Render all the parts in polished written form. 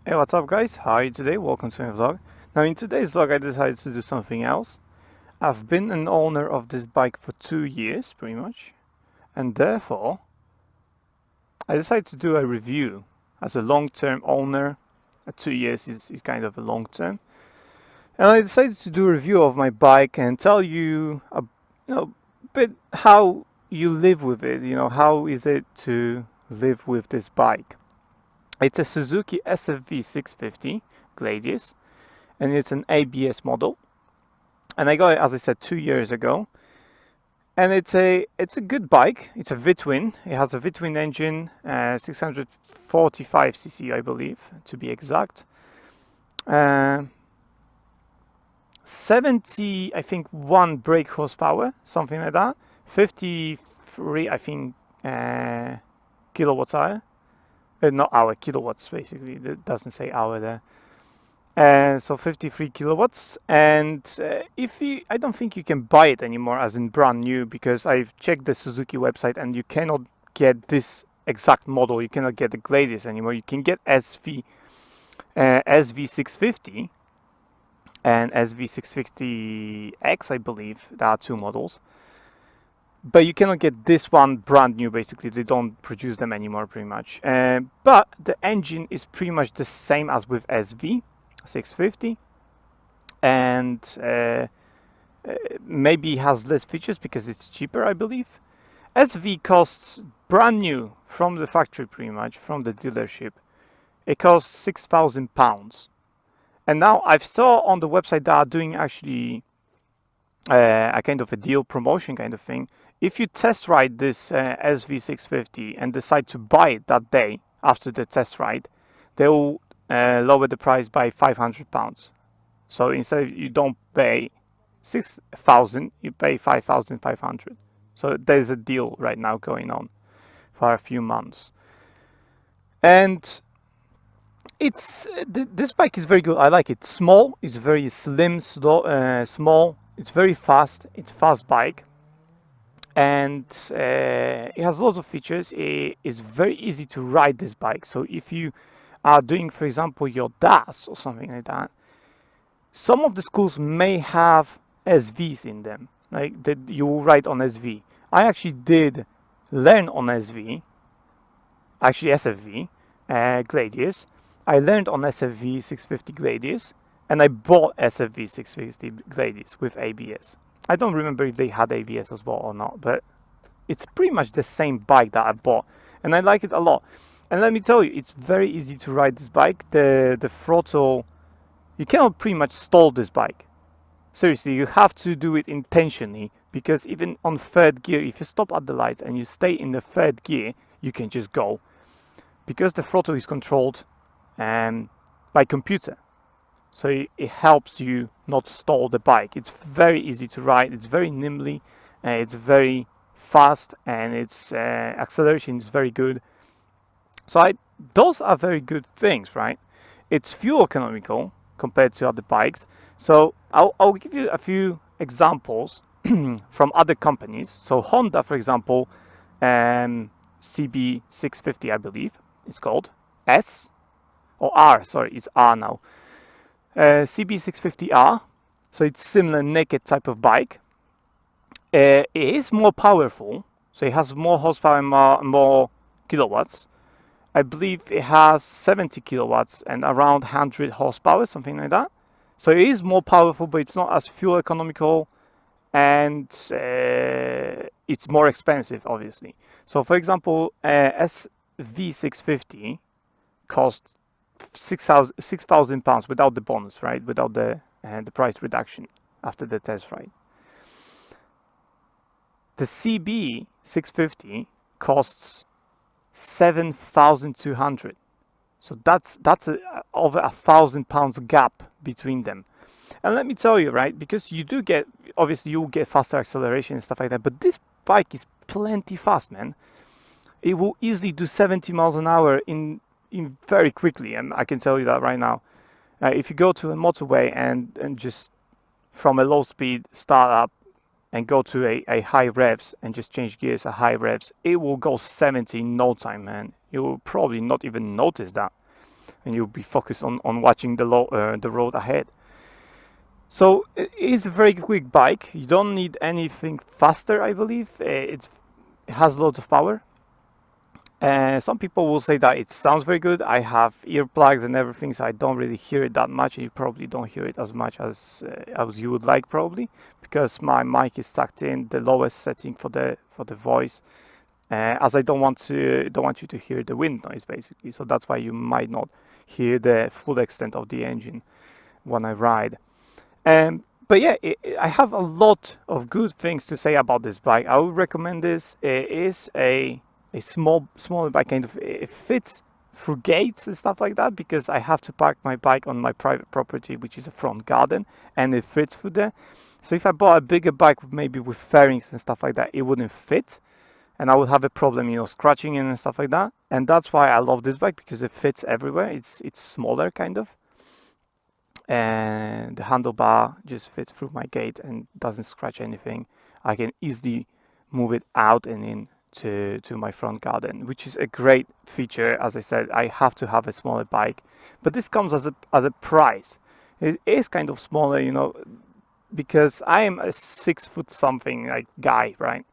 Hey, what's up guys? How are you today? Welcome to my vlog. Now in today's vlog I decided to do something else. I've been an owner of this bike for 2 years pretty much, and therefore I decided to do a review. As a long-term owner, 2 years is kind of a long term, and I decided to do a review of my bike and tell you a bit how you live with it, how is it to live with this bike. It's a Suzuki SFV650 Gladius, and it's an ABS model. And I got it, as I said, 2 years ago. And it's a good bike. It's a V-twin. It has a V-twin engine, 645 cc, I believe, to be exact. Uh, 70, I think, one brake horsepower, something like that. 53, I think, kilowatts hour. Not hour, kilowatts, basically. It doesn't say hour there. So 53 kilowatts, and I don't think you can buy it anymore as in brand new, because I've checked the Suzuki website and you cannot get this exact model. You cannot get the Gladius anymore. You can get SV650 and SV650X, I believe. There are two models, but you cannot get this one brand new. Basically, they don't produce them anymore, pretty much. But the engine is pretty much the same as with SV650, and maybe has less features because it's cheaper, I believe. SV costs brand new from the factory, pretty much from the dealership. It costs £6,000, and now I've saw on the website that are doing actually a kind of a deal promotion kind of thing. If you test ride this SV650 and decide to buy it that day after the test ride, they will lower the price by £500. So instead you don't pay 6,000, you pay 5,500. So there's a deal right now going on for a few months, and this bike is very good. I like it. Small, it's very slim, small. It's very fast. It's a fast bike, and it has lots of features. It is very easy to ride this bike. So if you are doing, for example, your DAS or something like that, some of the schools may have SVs in them, like that you will ride on SV. I actually did learn on SV, actually SFV Gladius. I learned on SFV 650 Gladius, and I bought SFV 650 Gladius with ABS. I don't remember if they had ABS as well or not, but it's pretty much the same bike that I bought, and I like it a lot. And let me tell you, it's very easy to ride this bike. The throttle, you cannot pretty much stall this bike. Seriously, you have to do it intentionally, because even on third gear, if you stop at the lights and you stay in the third gear, you can just go, because the throttle is controlled by computer. So it helps you not stall the bike. It's very easy to ride. It's very nimbly. It's very fast, and its acceleration is very good. So those are very good things, right? It's fuel economical compared to other bikes. So I'll give you a few examples from other companies. So Honda, for example, CB650, I believe it's called S or R. Sorry, it's R now. CB650R. So it's similar naked type of bike. It is more powerful, so it has more horsepower and more kilowatts. I believe it has 70 kilowatts and around 100 horsepower, something like that. So it is more powerful, but it's not as fuel economical, and it's more expensive, obviously. So, for example, SV650 cost £6,000 without the bonus, right? Without the price reduction after the test ride. The CB650 costs 7,200. So that's over £1,000 gap between them. And let me tell you, right, because you do get, obviously you will get faster acceleration and stuff like that, but this bike is plenty fast, man. It will easily do 70 miles an hour in very quickly, and I can tell you that right now. If you go to a motorway and just from a low speed start up and go to a high revs and just change gears at high revs, it will go 70 in no time, man. You will probably not even notice that. and you'll be focused on watching the road ahead. So it is a very quick bike. You don't need anything faster, I believe. It has loads of power. Some people will say that it sounds very good. I have earplugs and everything, so I don't really hear it that much. You probably don't hear it as much as you would like, probably, because my mic is tucked in the lowest setting for the voice, as I don't want you to hear the wind noise, basically. So that's why you might not hear the full extent of the engine when I ride. But yeah, I have a lot of good things to say about this bike. I would recommend this. It is a small bike, kind of. It fits through gates and stuff like that because I have to park my bike on my private property, which is a front garden, and it fits through there. So if I bought a bigger bike, maybe with fairings and stuff like that, it wouldn't fit, and I would have a problem, scratching in and stuff like that. And that's why I love this bike because it fits everywhere. It's smaller, kind of, and the handlebar just fits through my gate and doesn't scratch anything. I can easily move it out and in to my front garden, which is a great feature. As I said, I have to have a smaller bike, but this comes as a price. It is kind of smaller, because I am a 6 foot something like guy, right?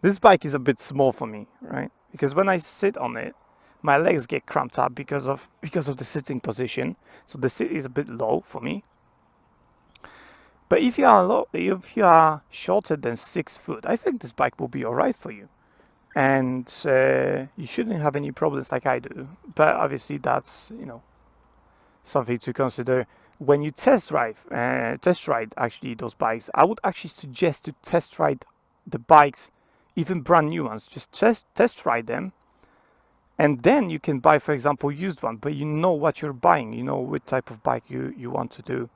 This bike is a bit small for me, right? Because when I sit on it, my legs get cramped up because of the sitting position. So the seat is a bit low for me. But if you are shorter than 6 foot, I think this bike will be alright for you, and you shouldn't have any problems like I do. But obviously, that's something to consider when you test ride actually those bikes. I would actually suggest to test ride the bikes, even brand new ones. Just test ride them, and then you can buy, for example, used one. But you know what you're buying. You know what type of bike you want to do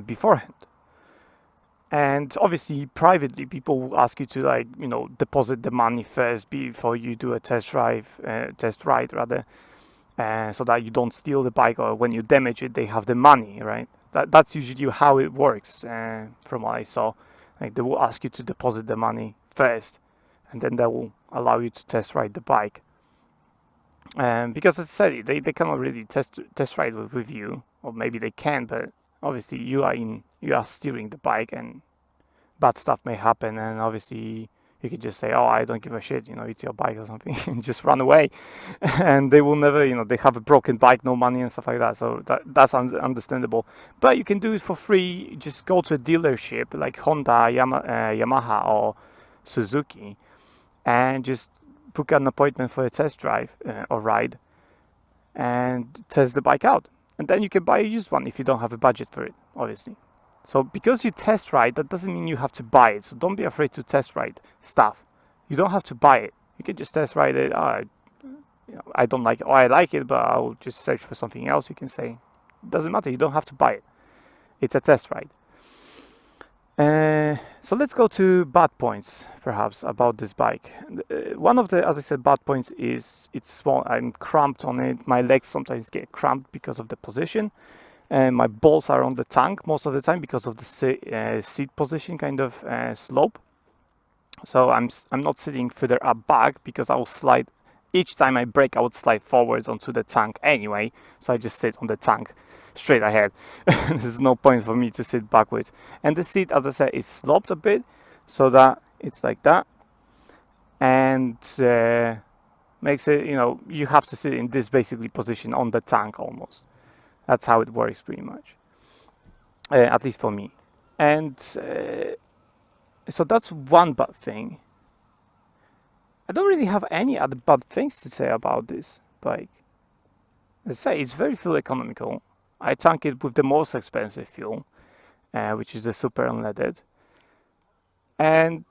beforehand. And obviously, privately, people will ask you to, like, deposit the money first before you do a test ride rather, so that you don't steal the bike, or when you damage it, they have the money, right? That's usually how it works, from what I saw. Like, they will ask you to deposit the money first, and then they will allow you to test ride the bike. Because as I said, they cannot really test ride with you, or maybe they can, but obviously you are steering the bike, and bad stuff may happen, and obviously you could just say, "Oh, I don't give a shit," it's your bike or something, and just run away, and they will never, they have a broken bike, no money and stuff like that. So that's understandable. But you can do it for free. Just go to a dealership like Honda, Yamaha, or Suzuki, and just book an appointment for a test drive or ride, and test the bike out. And then you can buy a used one if you don't have a budget for it, obviously. So because you test ride, that doesn't mean you have to buy it. So don't be afraid to test ride stuff. You don't have to buy it. You can just test ride it. I don't like it, or I like it, but I'll just search for something else. You can say, it doesn't matter. You don't have to buy it. It's a test ride. So let's go to bad points, perhaps, about this bike. One of the, as I said, bad points is it's small. I'm cramped on it. My legs sometimes get cramped because of the position, and my balls are on the tank most of the time because of the seat position, kind of slope. So I'm not sitting further up back because I will slide. Each time I brake, I would slide forwards onto the tank anyway. So I just sit on the tank straight ahead. There's no point for me to sit backwards. And the seat, as I said, is sloped a bit so that it's like that, and makes it, you have to sit in this basically position on the tank almost. That's how it works pretty much, at least for me. And so that's one bad thing. I don't really have any other bad things to say about this bike. As I say, it's very fuel economical. I tank it with the most expensive fuel, which is the super unleaded, and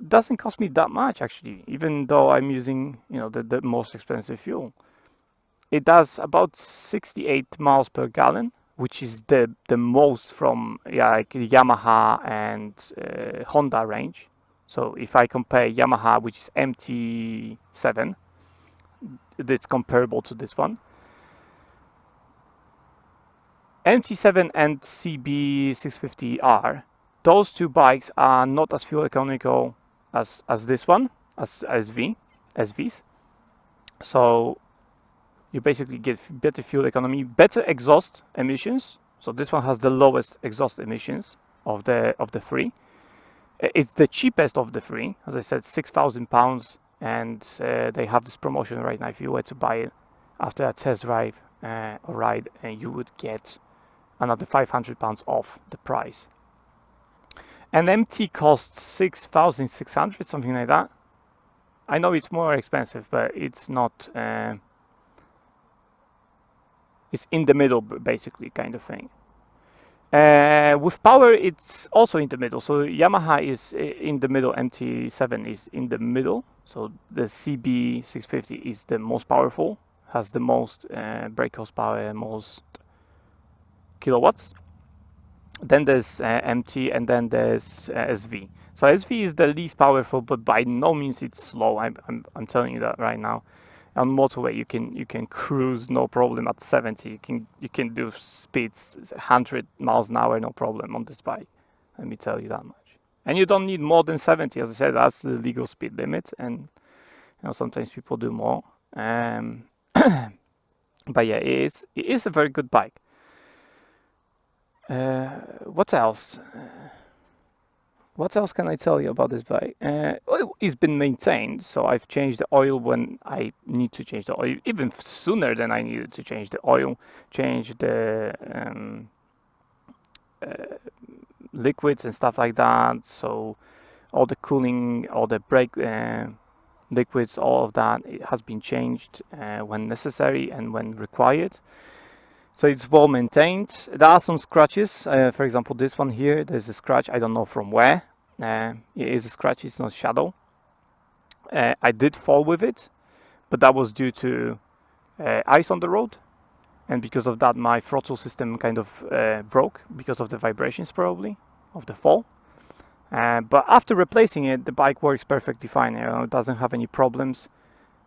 doesn't cost me that much actually, even though I'm using the most expensive fuel. It does about 68 miles per gallon, which is the most from like Yamaha and Honda range. So if I compare Yamaha, which is MT7, it's comparable to this one. MT7 and CB650R, those two bikes are not as fuel economical as this one, as SVs. So You basically get better fuel economy, better exhaust emissions. So this one has the lowest exhaust emissions of the three. It's the cheapest of the three, as I said, £6,000, and they have this promotion right now. If you were to buy it after a test drive or ride, and you would get another £500 off the price. An MT costs 6,600, something like that. I know it's more expensive, but it's not. It's in the middle, basically, kind of thing. With power, it's also in the middle. So Yamaha is in the middle. MT7 is in the middle. So the CB650 is the most powerful, has the most brake horsepower, most kilowatts. Then there's MT, and then there's SV. So SV is the least powerful, but by no means it's slow. I'm telling you that right now. On motorway, you can cruise no problem at 70. You can do speeds 100 miles an hour no problem on this bike. Let me tell you that much. And you don't need more than 70. As I said, that's the legal speed limit, and sometimes people do more. But yeah, it is a very good bike. What else? What else can I tell you about this bike? Well, it's been maintained, so I've changed the oil when I need to change the oil, even sooner than I needed to change the oil, change the liquids and stuff like that. So all the cooling, all the brake liquids, all of that, it has been changed when necessary and when required. So it's well maintained. There are some scratches. For example, this one here, there's a scratch. I don't know from where. It is a scratch. It's not shadow. I did fall with it, but that was due to ice on the road, and because of that, my throttle system kind of broke because of the vibrations, probably of the fall. But after replacing it, the bike works perfectly fine. It doesn't have any problems.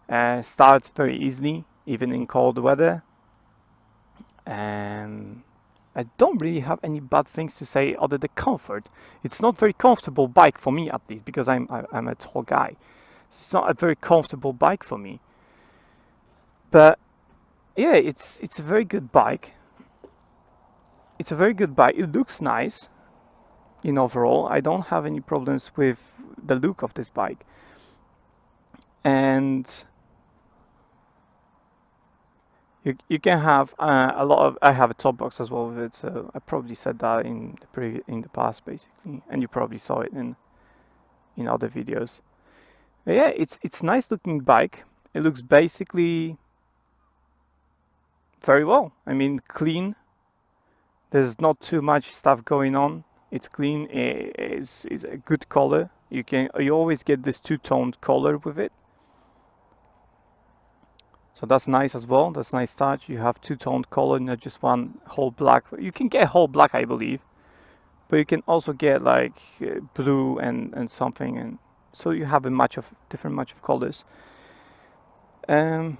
Starts very easily, even in cold weather. And I don't really have any bad things to say other than comfort. It's not very comfortable bike for me, at least, because I'm a tall guy. It's not a very comfortable bike for me. But yeah, it's a very good bike. It's a very good bike. It looks nice in overall. I don't have any problems with the look of this bike. And you can have a lot of. I have a top box as well with it, so I probably said that in the past, basically, and you probably saw it in other videos. But yeah, it's nice looking bike. It looks basically very well. I mean, clean. There's not too much stuff going on. It's clean. It's a good color. You always get this two-toned color with it. So that's nice as well. That's nice touch. You have two-toned color, not just one whole black. You can get whole black, I believe, but you can also get like blue and something, and so you have a different match of colors. Yeah,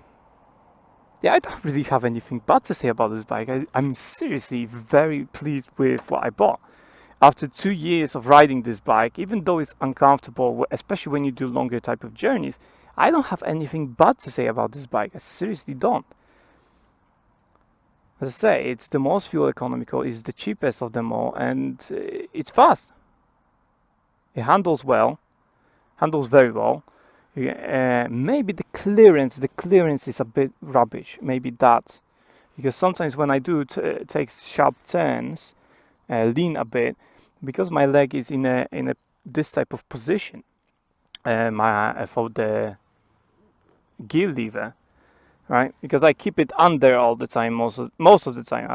I don't really have anything bad to say about this bike. I'm seriously very pleased with what I bought. After 2 years of riding this bike, even though it's uncomfortable, especially when you do longer type of journeys, I don't have anything bad to say about this bike. I seriously don't. As I say, it's the most fuel economical, it's the cheapest of them all, and it's fast. It handles well, handles very well. Maybe the clearance is a bit rubbish. Maybe that, because sometimes when I do take sharp turns, lean a bit, because my leg is in a this type of position. For the gear lever, right? Because I keep it under all the time, most of the time.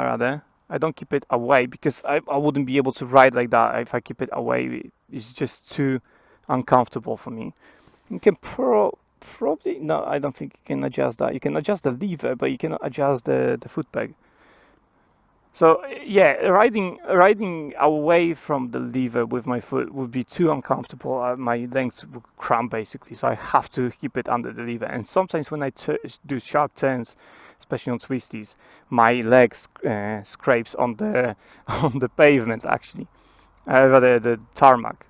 I don't keep it away, because I wouldn't be able to ride like that if I keep it away. It's just too uncomfortable for me. You can probably no, I don't think you can adjust that. You can adjust the lever, but you cannot adjust the foot peg. So yeah, riding away from the lever with my foot would be too uncomfortable. My legs would cramp basically, so I have to keep it under the lever. And sometimes when I do sharp turns, especially on twisties, my legs scrapes on the on the pavement, actually, rather the tarmac.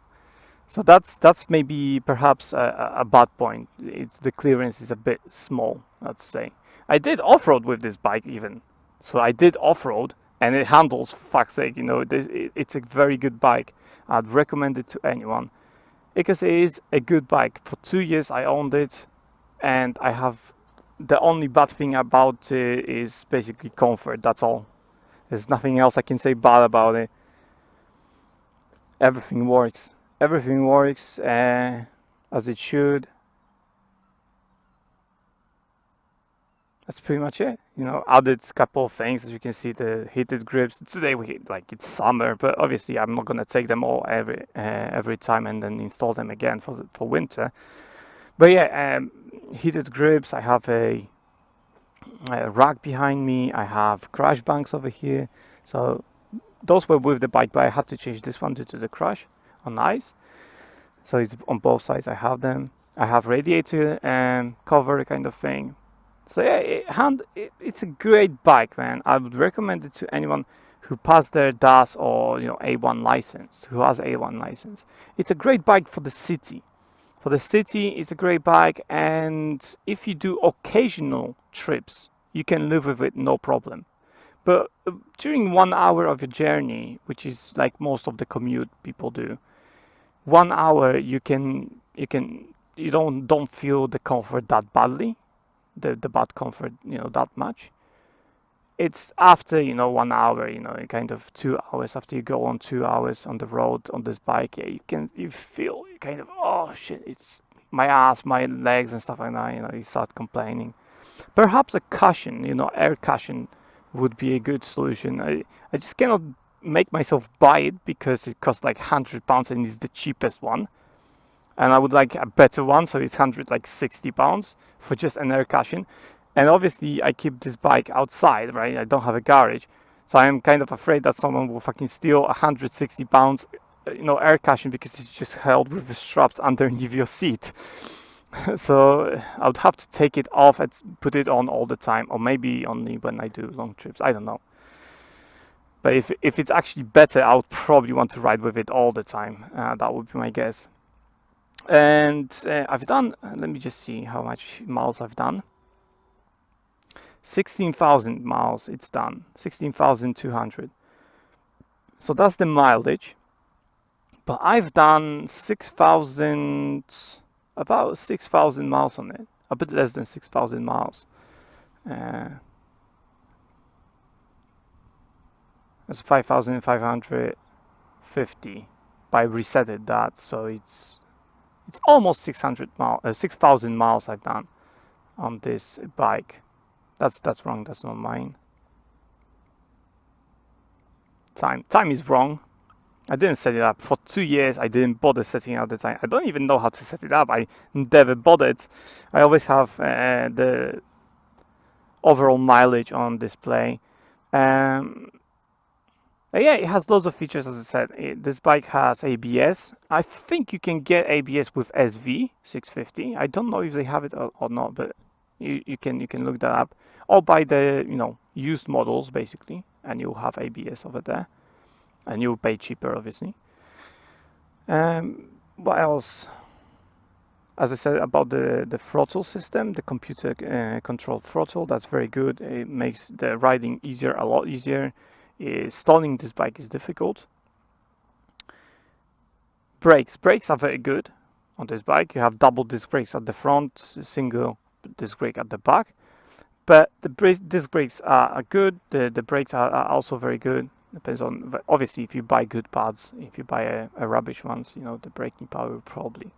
So that's maybe perhaps a bad point. It's the clearance is a bit small, let's say. I did off-road with this bike even. So I did off-road, and it handles, fuck's sake, it's a very good bike. I'd recommend it to anyone because it is a good bike. For 2 years I owned it, and I have the only bad thing about it is basically comfort. That's all. There's nothing else I can say bad about it. Everything works. Everything works as it should. That's pretty much it. Added a couple of things. As you can see, the heated grips. Today it's summer, but obviously I'm not gonna take them all every time and then install them again for winter. But yeah, heated grips. I have a rack behind me. I have crash banks over here. So those were with the bike, but I had to change this one due to the crash on ice. So it's on both sides. I have them. I have radiator cover kind of thing. So yeah, it's a great bike, man. I would recommend it to anyone who passed their DAS or A1 license, who has A1 license. It's a great bike for the city. For the city, it's a great bike, and if you do occasional trips, you can live with it no problem. But during 1 hour of your journey, which is like most of the commute people do, 1 hour you don't feel the comfort that badly, the bad comfort, that much. It's after 1 hour, kind of 2 hours after you go on 2 hours on the road on this bike, yeah, you feel kind of, oh shit, it's my ass, my legs and stuff like that. You start complaining. Perhaps a cushion, air cushion would be a good solution. I just cannot make myself buy it because it costs like £100 and it's the cheapest one. And I would like a better one, so it's £160 for just an air cushion. And obviously, I keep this bike outside, right? I don't have a garage, so I am kind of afraid that someone will fucking steal £160, air cushion because it's just held with the straps underneath your seat. So I would have to take it off and put it on all the time, or maybe only when I do long trips. I don't know. But if it's actually better, I would probably want to ride with it all the time. That would be my guess. And I've done, let me just see how much miles I've done. 16,000 miles it's done, 16,200. So that's the mileage. But I've done about 6,000 miles on it. A bit less than 6,000 miles. That's 5,550. But I resetted that, so it's almost 6,000 miles I've done on this bike. That's wrong. That's not mine. Time is wrong. I didn't set it up for 2 years. I didn't bother setting out the time. I don't even know how to set it up. I never bothered. I always have the overall mileage on display. Yeah, it has loads of features, as I said. This bike has ABS. I think you can get ABS with SV650. I don't know if they have it or not, but you can look that up. Or buy the used models basically, and you'll have ABS over there, and you'll pay cheaper, obviously. What else? As I said about the throttle system, the computer controlled throttle, that's very good. It makes the riding easier, a lot easier. Stalling this bike is difficult. Brakes are very good on this bike. You have double disc brakes at the front, single disc brake at the back. But the disc brakes are good. The brakes are also very good. Depends on, obviously, if you buy good pads. If you buy a rubbish ones, the braking power will probably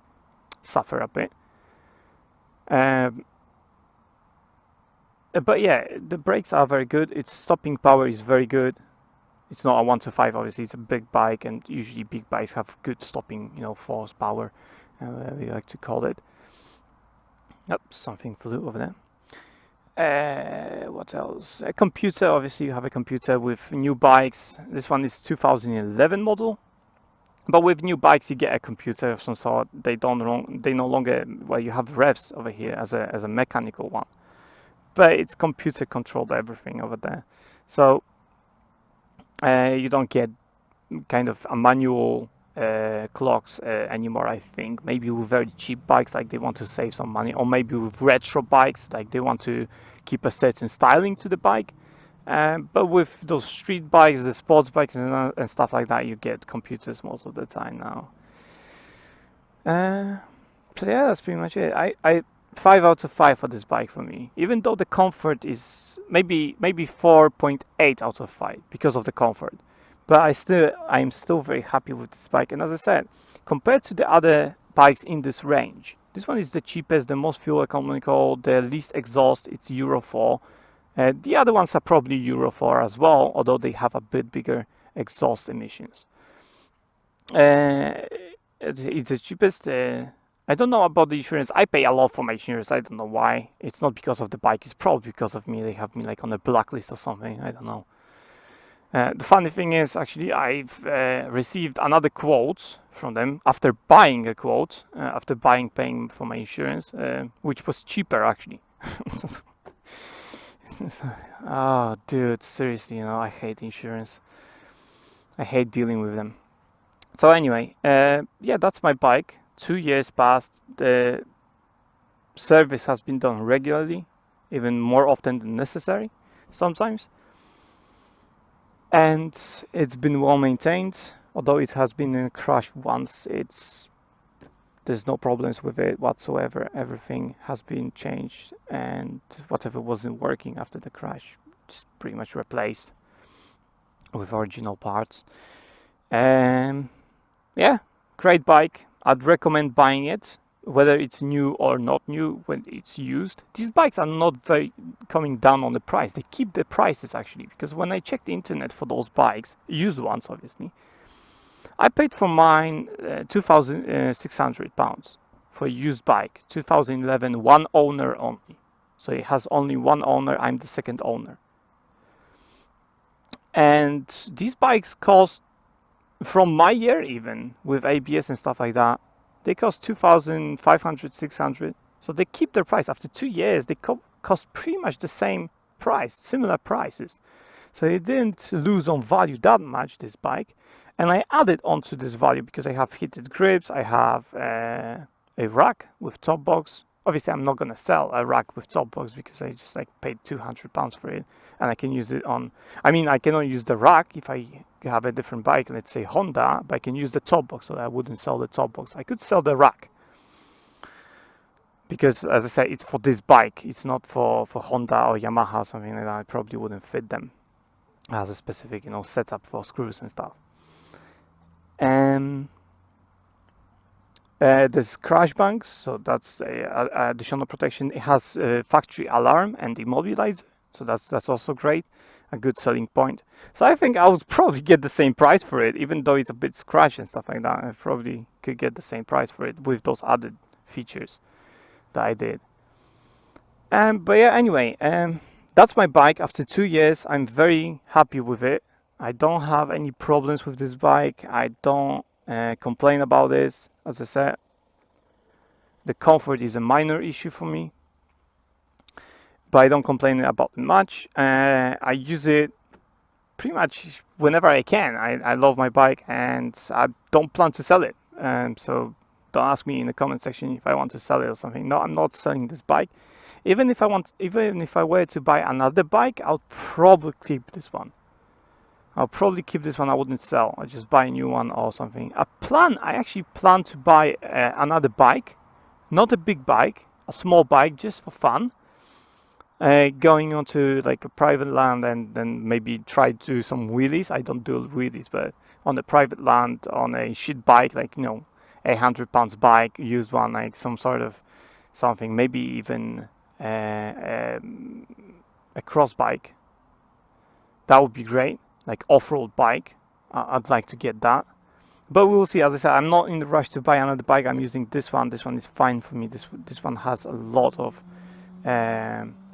suffer a bit. But yeah, the brakes are very good. Its stopping power is very good. It's not a 125, obviously. It's a big bike, and usually big bikes have good stopping, force power, we like to call it. Yep, something flew over there. What else? A computer, obviously you have a computer with new bikes. This one is 2011 model. But with new bikes you get a computer of some sort. They no longer, well, you have revs over here as a mechanical one. But it's computer controlled everything over there. So you don't get kind of a manual clocks anymore, I think. Maybe with very cheap bikes, like they want to save some money, or maybe with retro bikes, like they want to keep a certain styling to the bike. But with those street bikes, the sports bikes and stuff like that, you get computers most of the time now. So yeah, that's pretty much it. I 5 out of 5 for this bike for me. Even though the comfort is maybe 4.8 out of 5 because of the comfort, but I'm still very happy with this bike. And as I said, compared to the other bikes in this range, this one is the cheapest, the most fuel economical, the least exhaust. It's Euro 4. The other ones are probably Euro 4 as well, although they have a bit bigger exhaust emissions. Uh, it's the cheapest. I don't know about the insurance. I pay a lot for my insurance. I don't know why. It's not because of the bike. It's probably because of me. They have me like on a blacklist or something. I don't know. The funny thing is, actually, I've received another quote from them after buying a quote, after paying for my insurance, which was cheaper actually. Oh, dude, seriously, I hate insurance. I hate dealing with them. So anyway, yeah, that's my bike. 2 years passed. The service has been done regularly, even more often than necessary, sometimes. And it's been well maintained. Although it has been in a crash once, there's no problems with it whatsoever. Everything has been changed, and whatever wasn't working after the crash, it's pretty much replaced with original parts. Yeah, great bike. I'd recommend buying it, whether it's new or not new when it's used. These bikes are not very coming down on the price. They keep the prices actually, because when I checked the internet for those bikes, used ones obviously, I paid for mine £2,600 for a used bike, 2011, one owner only. So it has only one owner. I'm the second owner. And these bikes cost, from my year even, with ABS and stuff like that, they cost 2,500, 600. So they keep their price. After 2 years, they cost pretty much the same price, similar prices. So it didn't lose on value that much, this bike. And I added onto this value because I have heated grips, I have a rack with top box. Obviously, I'm not gonna sell a rack with top box because I just like paid £200 for it, and I can use it on. I mean, I cannot use the rack if I have a different bike, let's say Honda, but I can use the top box, so I wouldn't sell the top box. I could sell the rack because, as I said, it's for this bike. It's not for Honda or Yamaha or something like that. It probably wouldn't fit them. It has a specific, setup for screws and stuff. And there's crash banks, so that's additional protection. It has a factory alarm and immobilizer, so that's also great, a good selling point. So I think I would probably get the same price for it, even though it's a bit scratched and stuff like that. I probably could get the same price for it with those added features that I did. But yeah, anyway, that's my bike. After 2 years, I'm very happy with it. I don't have any problems with this bike. I don't complain about this. As I said, the comfort is a minor issue for me, but I don't complain about it much. I use it pretty much whenever I can. I love my bike and I don't plan to sell it. So don't ask me in the comment section if I want to sell it or something. No, I'm not selling this bike. Even if I were to buy another bike, I'll probably keep this one. I wouldn't sell. I'll just buy a new one or something. I actually plan to buy another bike, not a big bike, a small bike, just for fun. Going onto like a private land and then maybe try to do some wheelies. I don't do wheelies, but on the private land, on a shit bike, like £100 bike, used one, like some sort of something, maybe even a cross bike. That would be great, like off-road bike. I'd like to get that, but we will see. As I said, I'm not in the rush to buy another bike. I'm using this one. This one is fine for me. This one has a lot of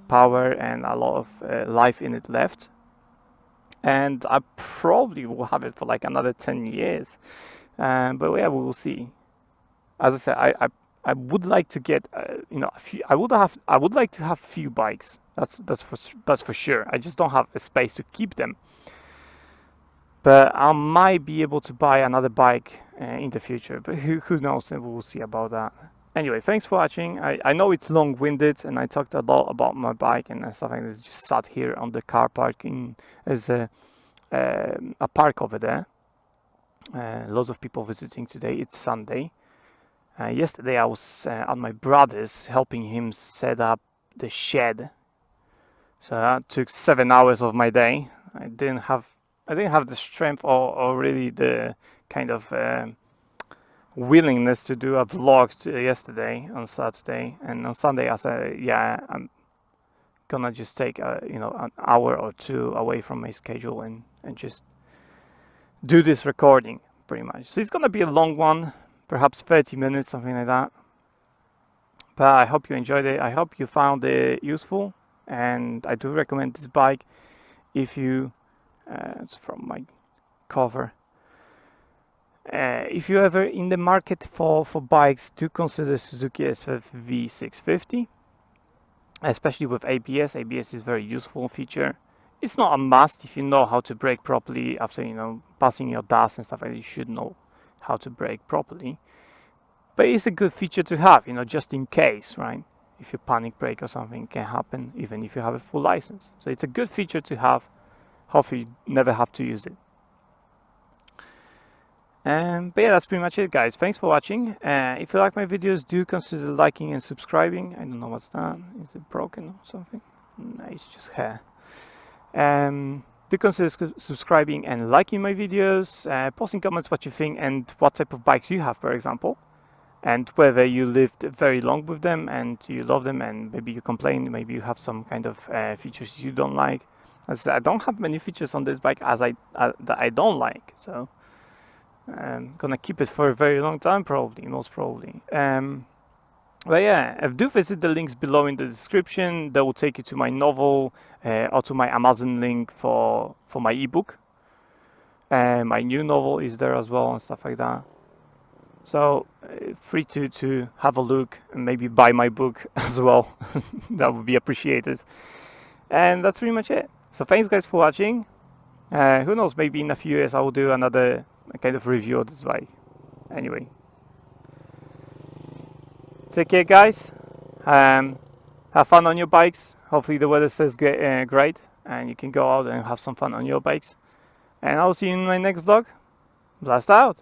power and a lot of life in it left, and I probably will have it for like another 10 years. But yeah, we will see. As I said, I would like to get a few. I would like to have few bikes. That's for sure. I just don't have a space to keep them. But I might be able to buy another bike in the future, but who knows, and we'll see about that. Anyway, thanks for watching. I know it's long-winded and I talked a lot about my bike and stuff like this. Just sat here on the car parking. There's a park over there. Lots of people visiting today. It's Sunday. Yesterday I was at my brother's helping him set up the shed. So that took 7 hours of my day. I didn't have the strength or really the kind of willingness to do a vlog yesterday on Saturday, and on Sunday I said, yeah, I'm gonna just take an hour or two away from my schedule and just do this recording pretty much. So it's gonna be a long one, perhaps 30 minutes, something like that. But I hope you enjoyed it. I hope you found it useful, and I do recommend this bike if you. It's from my cover. If you're ever in the market for bikes, do consider Suzuki SFV650, especially with ABS. ABS is a very useful feature. It's not a must if you know how to brake properly after passing your dust and stuff like that. You should know how to brake properly. But it's a good feature to have, just in case, right? If you panic brake or something can happen, even if you have a full license. So it's a good feature to have. Hopefully you never have to use it. But yeah, that's pretty much it, guys. Thanks for watching. If you like my videos, do consider liking and subscribing. I don't know what's that. Is it broken or something? No, it's just hair. Do consider subscribing and liking my videos, posting comments what you think and what type of bikes you have, for example, and whether you lived very long with them and you love them, and maybe you complain, maybe you have some kind of features you don't like. As I said, I don't have many features on this bike that I don't like, so I'm gonna keep it for a very long time, probably, most probably. But yeah, do visit the links below in the description. That will take you to my novel or to my Amazon link for my ebook. My new novel is there as well and stuff like that. So free to have a look and maybe buy my book as well. That would be appreciated. And that's pretty much it. So thanks guys for watching. Who knows, maybe in a few years I will do another kind of review of this bike. Anyway, take care guys. Have fun on your bikes. Hopefully the weather stays great and you can go out and have some fun on your bikes. And I'll see you in my next vlog. Blast out!